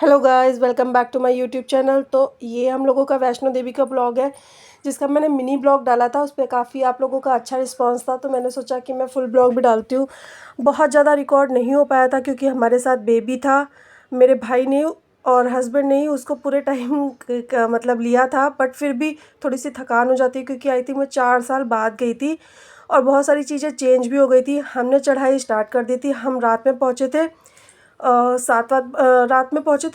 Hello guys, welcome back to my YouTube channel. तो ये हम लोगों का वैष्णो देवी का ब्लॉग है, जिसका मैंने मिनी ब्लॉग डाला था। उस पर काफ़ी आप लोगों का अच्छा रिस्पांस था, तो मैंने सोचा कि मैं फुल ब्लॉग भी डालती हूँ। बहुत ज़्यादा रिकॉर्ड नहीं हो पाया था क्योंकि हमारे साथ बेबी था। मेरे भाई ने और हस्बैंड ने ही उसको पूरे टाइम मतलब लिया था, बट फिर भी थोड़ी सी थकान हो जाती है क्योंकि आई थिंक मैं 4 साल बाद गई थी और बहुत सारी चीज़ें चेंज भी हो गई थी। हमने चढ़ाई स्टार्ट कर दी थी, हम रात में पहुँचे थे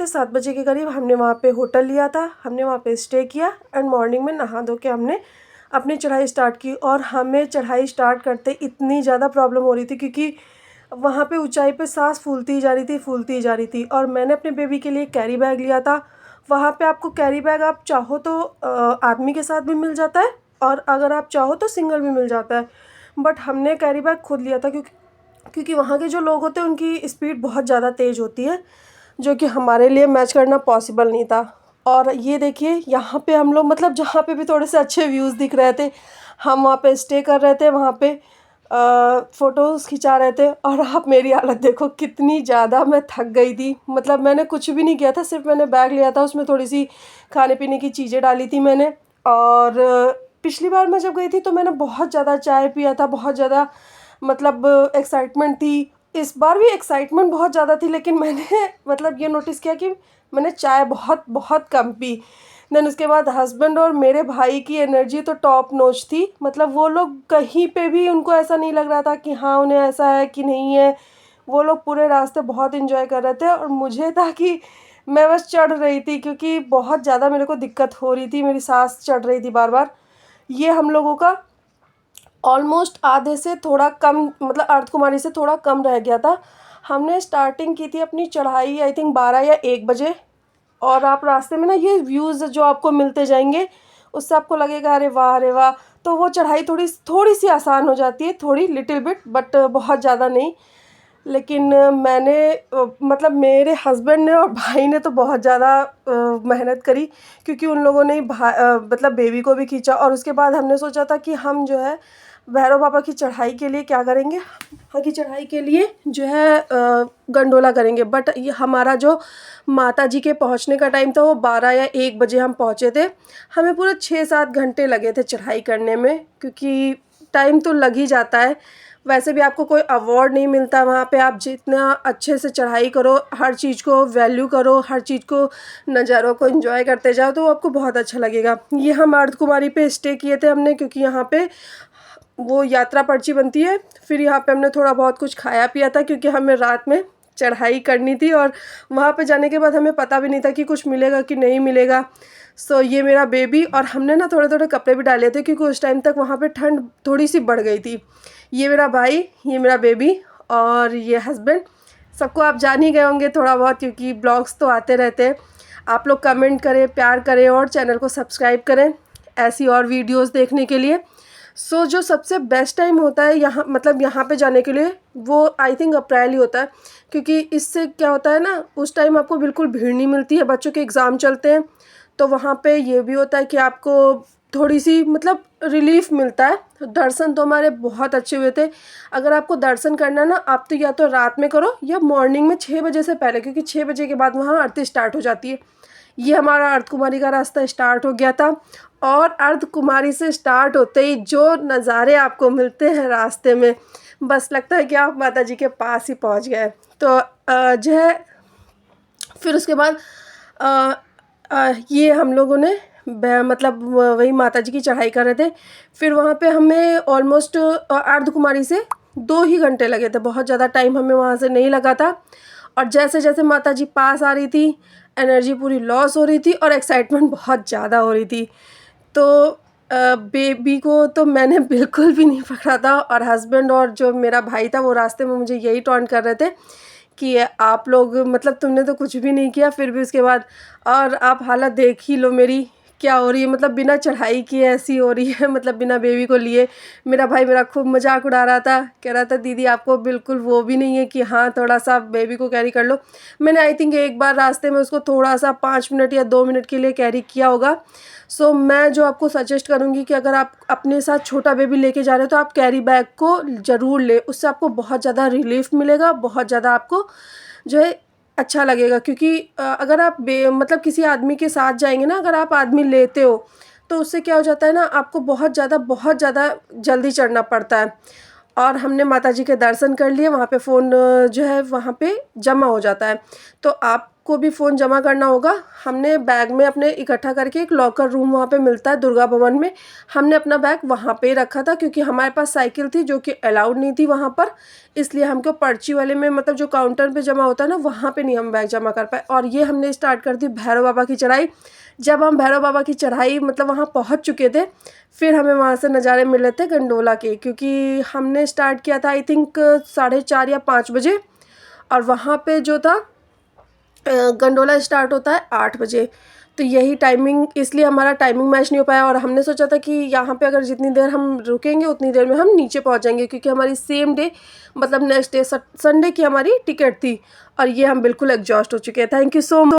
7 बजे के करीब। हमने वहाँ पे होटल लिया था, हमने वहाँ पे स्टे किया एंड मॉर्निंग में नहा धो के हमने अपनी चढ़ाई स्टार्ट की। और हमें चढ़ाई स्टार्ट करते इतनी ज़्यादा प्रॉब्लम हो रही थी क्योंकि वहाँ पे ऊंचाई पे सांस फूलती ही जा रही थी, फूलती ही जा रही थी। और मैंने अपने बेबी के लिए कैरी बैग लिया था। वहाँ पे आपको कैरी बैग आप चाहो तो आदमी के साथ भी मिल जाता है और अगर आप चाहो तो सिंगल भी मिल जाता है, बट हमने कैरी बैग खुद लिया था क्योंकि वहाँ के जो लोग होते हैं उनकी स्पीड बहुत ज़्यादा तेज़ होती है, जो कि हमारे लिए मैच करना पॉसिबल नहीं था। और ये देखिए यहाँ पे हम लोग मतलब जहाँ पे भी थोड़े से अच्छे व्यूज़ दिख रहे थे, हम वहाँ पे स्टे कर रहे थे, वहाँ पे फ़ोटोज़ खिंचा रहे थे। और आप मेरी हालत देखो, कितनी ज़्यादा मैं थक गई थी। मतलब मैंने कुछ भी नहीं किया था, सिर्फ मैंने बैग लिया था, उसमें थोड़ी सी खाने पीने की चीज़ें डाली थी मैंने। और पिछली बार मैं जब गई थी तो मैंने बहुत ज़्यादा चाय पिया था, बहुत ज़्यादा मतलब एक्साइटमेंट थी। इस बार भी एक्साइटमेंट बहुत ज़्यादा थी, लेकिन मैंने मतलब ये नोटिस किया कि मैंने चाय बहुत बहुत कम पी। देन उसके बाद हस्बैंड और मेरे भाई की एनर्जी तो टॉप नॉच थी। मतलब वो लोग कहीं पे भी उनको ऐसा नहीं लग रहा था कि हाँ उन्हें ऐसा है कि नहीं है। वो लोग पूरे रास्ते बहुत इन्जॉय कर रहे थे और मुझे था कि मैं बस चढ़ रही थी क्योंकि बहुत ज़्यादा मेरे को दिक्कत हो रही थी, मेरी सांस चढ़ रही थी बार बार। ये हम लोगों का ऑलमोस्ट आधे से थोड़ा कम, मतलब अर्धकुमारी से थोड़ा कम रह गया था। हमने स्टार्टिंग की थी अपनी चढ़ाई आई थिंक 12 या 1 बजे। और आप रास्ते में ना ये व्यूज़ जो आपको मिलते जाएंगे, उससे आपको लगेगा अरे वाह अरे वाह। तो वो चढ़ाई थोड़ी थोड़ी सी आसान हो जाती है, थोड़ी लिटिल बिट, बट बहुत ज़्यादा नहीं। लेकिन मैंने मतलब मेरे हस्बैंड ने और भाई ने तो बहुत ज़्यादा मेहनत करी क्योंकि उन लोगों ने मतलब बेबी को भी खींचा। और उसके बाद हमने सोचा था कि हम जो है भैरव बाबा की चढ़ाई के लिए क्या करेंगे, वहाँ की चढ़ाई के लिए जो है गंडोला करेंगे। बट ये हमारा जो माता जी के पहुँचने का टाइम था वो 12 या 1 बजे हम पहुँचे थे। हमें पूरे 6-7 घंटे लगे थे चढ़ाई करने में, क्योंकि टाइम तो लग ही जाता है। वैसे भी आपको कोई अवार्ड नहीं मिलता वहाँ पे, आप जितना अच्छे से चढ़ाई करो, हर चीज़ को वैल्यू करो, हर चीज़ को नज़ारों को एंजॉय करते जाओ, तो आपको बहुत अच्छा लगेगा। ये हम अर्धकुमारी पे स्टे किए थे हमने, क्योंकि यहाँ पे वो यात्रा पर्ची बनती है। फिर यहाँ पे हमने थोड़ा बहुत कुछ खाया पिया था क्योंकि हमें रात में चढ़ाई करनी थी और वहाँ पे जाने के बाद हमें पता भी नहीं था कि कुछ मिलेगा कि नहीं मिलेगा। सो ये मेरा बेबी, और हमने ना थोड़े थोड़े कपड़े भी डाले थे क्योंकि उस टाइम तक वहाँ पे ठंड थोड़ी सी बढ़ गई थी। ये मेरा भाई, ये मेरा बेबी और ये हस्बैंड। सबको आप जान ही गए होंगे थोड़ा बहुत, क्योंकि ब्लॉग्स तो आते रहते हैं। आप लोग कमेंट करें, प्यार करें और चैनल को सब्सक्राइब करें ऐसी और वीडियोस देखने के लिए। सो जो सबसे बेस्ट टाइम होता है यहाँ, मतलब यहाँ पे जाने के लिए, वो आई थिंक अप्रैल ही होता है। क्योंकि इससे क्या होता है ना, उस टाइम आपको बिल्कुल भीड़ नहीं मिलती है, बच्चों के एग्ज़ाम चलते हैं। तो वहाँ पे ये भी होता है कि आपको थोड़ी सी मतलब रिलीफ मिलता है। दर्शन तो हमारे बहुत अच्छे हुए थे। अगर आपको दर्शन करना ना, आप तो या तो रात में करो या मॉर्निंग में 6 बजे से पहले, क्योंकि 6 बजे के बाद वहाँ आरती स्टार्ट हो जाती है। ये हमारा अर्धकुमारी का रास्ता स्टार्ट हो गया था। और अर्धकुमारी से स्टार्ट होते ही जो नज़ारे आपको मिलते हैं रास्ते में, बस लगता है कि आप माता जी के पास ही पहुंच गए। तो जो है फिर उसके बाद ये हम लोगों ने मतलब वही माता जी की चढ़ाई कर रहे थे। फिर वहाँ पे हमें ऑलमोस्ट अर्धकुमारी से 2 ही घंटे लगे थे, बहुत ज़्यादा टाइम हमें वहाँ से नहीं लगा था। और जैसे जैसे माता जी पास आ रही थी, एनर्जी पूरी लॉस हो रही थी और एक्साइटमेंट बहुत ज़्यादा हो रही थी। तो बेबी को तो मैंने बिल्कुल भी नहीं पकड़ा था। और हस्बैंड और जो मेरा भाई था वो रास्ते में मुझे यही टॉन्ट कर रहे थे कि आप लोग मतलब तुमने तो कुछ भी नहीं किया, फिर भी उसके बाद और आप हालत देख ही लो मेरी क्या हो रही है। मतलब बिना चढ़ाई किए ऐसी हो रही है, मतलब बिना बेबी को लिए। मेरा भाई मेरा खूब मजाक उड़ा रहा था, कह रहा था दीदी आपको बिल्कुल वो भी नहीं है कि हाँ थोड़ा सा बेबी को कैरी कर लो। मैंने आई थिंक एक बार रास्ते में उसको थोड़ा सा 5 मिनट या 2 मिनट के लिए कैरी किया होगा। सो मैं जो आपको सजेस्ट करूँगी कि अगर आप अपने साथ छोटा बेबी लेके जा रहे हो तो आप कैरी बैग को ज़रूर ले, उससे आपको बहुत ज़्यादा रिलीफ मिलेगा, बहुत ज़्यादा आपको जो है अच्छा लगेगा, क्योंकि अगर आप मतलब किसी आदमी के साथ जाएंगे ना, अगर आप आदमी लेते हो तो उससे क्या हो जाता है ना, आपको बहुत ज़्यादा जल्दी चढ़ना पड़ता है। और हमने माता जी के दर्शन कर लिए, वहाँ पे फ़ोन जो है वहाँ पे जमा हो जाता है। तो आपको भी फ़ोन जमा करना होगा। हमने बैग में अपने इकट्ठा करके, एक लॉकर रूम वहाँ पे मिलता है दुर्गा भवन में, हमने अपना बैग वहाँ पे रखा था, क्योंकि हमारे पास साइकिल थी जो कि अलाउड नहीं थी वहाँ पर। इसलिए हमको पर्ची वाले में, मतलब जो काउंटर पे जमा होता है ना, वहाँ पे नहीं हम बैग जमा कर पाए। और ये हमने स्टार्ट कर दी भैरव बाबा की चढ़ाई। जब हम भैरव बाबा की चढ़ाई मतलब वहाँ पहुँच चुके थे, फिर हमें वहाँ से नज़ारे मिल रहे थे गंडोला के, क्योंकि हमने स्टार्ट किया था आई थिंक 4:30 या 5 बजे, और वहाँ पे जो था गंडोला स्टार्ट होता है 8 बजे। तो यही टाइमिंग, इसलिए हमारा टाइमिंग मैच नहीं हो पाया। और हमने सोचा था कि यहाँ पे अगर जितनी देर हम रुकेंगे उतनी देर में हम नीचे पहुँच जाएंगे, क्योंकि हमारी सेम डे मतलब नेक्स्ट डे संडे की हमारी टिकट थी। और ये हम बिल्कुल एग्जॉस्ट हो चुके हैं। Thank you so much.